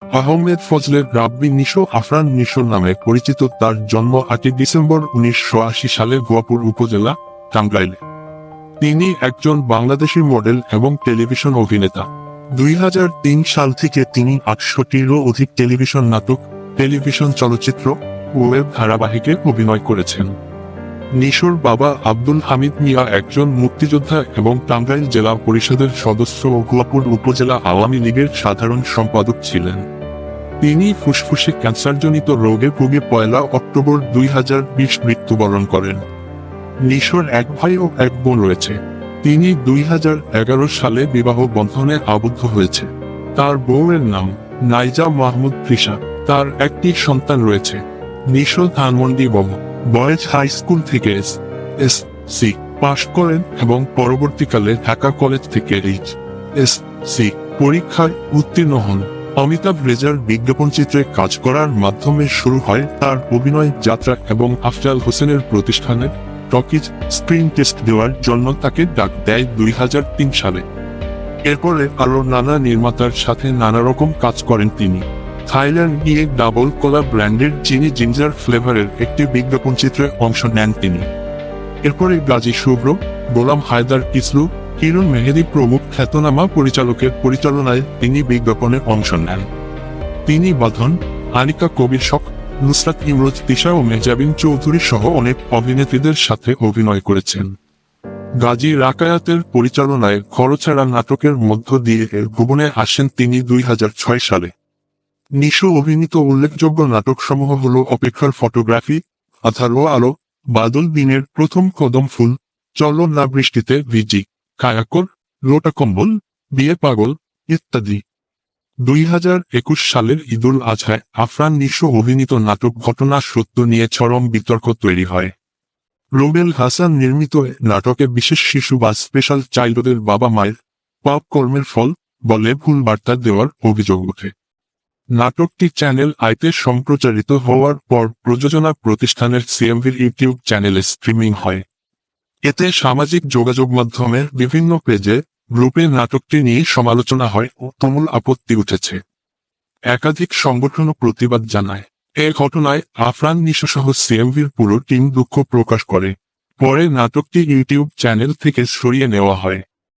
আহমেদ ফজলের রাব্বি নিশো আফরান নিশোর নামে পরিচিত। তার জন্ম 8 ডিসেম্বর 1980 সালে ভুয়াপুর উপজেলা, টাঙ্গাইলে। তিনি একজন বাংলাদেশি মডেল এবং টেলিভিশন অভিনেতা। 2003 সাল থেকে তিনি 800টিরও অধিক টেলিভিশন নাটক, টেলিভিশন চলচ্চিত্র ও ওয়েব ধারাবাহিকে অভিনয় করেছেন। নিশোর বাবা আব্দুল হামিদ মিয়া একজন মুক্তিযোদ্ধা এবং টাঙ্গাইল জেলা পরিষদের সদস্য ও ভুয়াপুর উপজেলা আওয়ামী লীগের সাধারণ সম্পাদক ছিলেন। তিনি ফুসফুসে ক্যান্সারজনিত রোগে ভুগে 1 অক্টোবর 2020 মৃত্যুবরণ করেন। নিশোর এক ভাই ও এক বোন রয়েছে। তিনি 2011 সালে বিবাহ বন্ধনে আবদ্ধ হয়েছে। তার বউয়ের নাম নাইজা মাহমুদ তৃষা। তার একটি সন্তান রয়েছে। Nisho Dhanmondi boys high school থেকে এস.সি. পাশ করেন এবং পরবর্তীকালে ঢাকা কলেজ থেকে এইচ.এস.সি. পরীক্ষায় উত্তীর্ণ হন। অমিতাভ রেজার বিজ্ঞাপনচিত্রে কাজ করার মাধ্যমে শুরু হয় তার অভিনয় যাত্রা এবং আফজাল হোসেনের প্রতিষ্ঠানের টকিজ স্ক্রিন টেস্ট দেওয়ার জন্য তাকে ডাক দেয় 2003 সালে। এরপরে আরও নানা নির্মাতার সাথে নানা রকম কাজ করেন তিনি। থাইল্যান্ড গিয়ে ডাবল কোলা ব্র্যান্ডের চিনি জিঞ্জার ফ্লেভারের একটি বিজ্ঞাপনচিত্রে অংশ নেন তিনি। এরপরে গাজী শুভ্র, গোলাম হায়দার ইসলু, কিরণ মেহেদী প্রমুখ খ্যাতনামা পরিচালকের পরিচালনায় তিনি বিজ্ঞাপনে অংশ নেন। তিনি বাঁধন, আনিকা কবির শখ, নুসরাত ইমরোজ তিশা ও মেহজাবিন চৌধুরী সহ অনেক অভিনেত্রীদের সাথে অভিনয় করেছেন। গাজী রাকায়াতের পরিচালনায় খরছাড়া নাটকের মধ্য দিয়ে এর ভুবনে আসেন তিনি 2006 সালে। নিশো অভিনীত উল্লেখযোগ্য নাটকসমূহ হল অপেক্ষার ফটোগ্রাফি, আধারো আলো, বাদল দিনের প্রথম কদম ফুল, চলো না বৃষ্টিতে ভিজি, কায়াকর, লোটা কম্বল, বিয়ে পাগল ইত্যাদি। 2021 সালের ঈদুল আজহায় আফরান নিশো অভিনীত নাটক ঘটনা সত্য নিয়ে চরম বিতর্ক তৈরি হয়। রুবেল হাসান নির্মিত নাটকে বিশেষ শিশু বা স্পেশাল চাইল্ডদের বাবা মায়ের পাপ কর্মের ফল বলে ভুল বার্তা দেওয়ার অভিযোগ ওঠে। নাটকটি চ্যানেল আইতে সম্প্রচারিত হওয়ার পর প্রযোজনা প্রতিষ্ঠানের সিএমভির ইউটিউব চ্যানেলে স্ট্রিমিং হয়। এতে সামাজিক যোগাযোগ মাধ্যমের বিভিন্ন পেজে, গ্রুপে নাটকটি নিয়ে সমালোচনা হয় ও তুমুল আপত্তি উঠেছে। একাধিক সংগঠনও প্রতিবাদ জানায়। এ ঘটনায় আফরান নিশো সহ সিএমভির পুরো টিম দুঃখ প্রকাশ করে। পরে নাটকটি ইউটিউব চ্যানেল থেকে সরিয়ে নেওয়া হয়।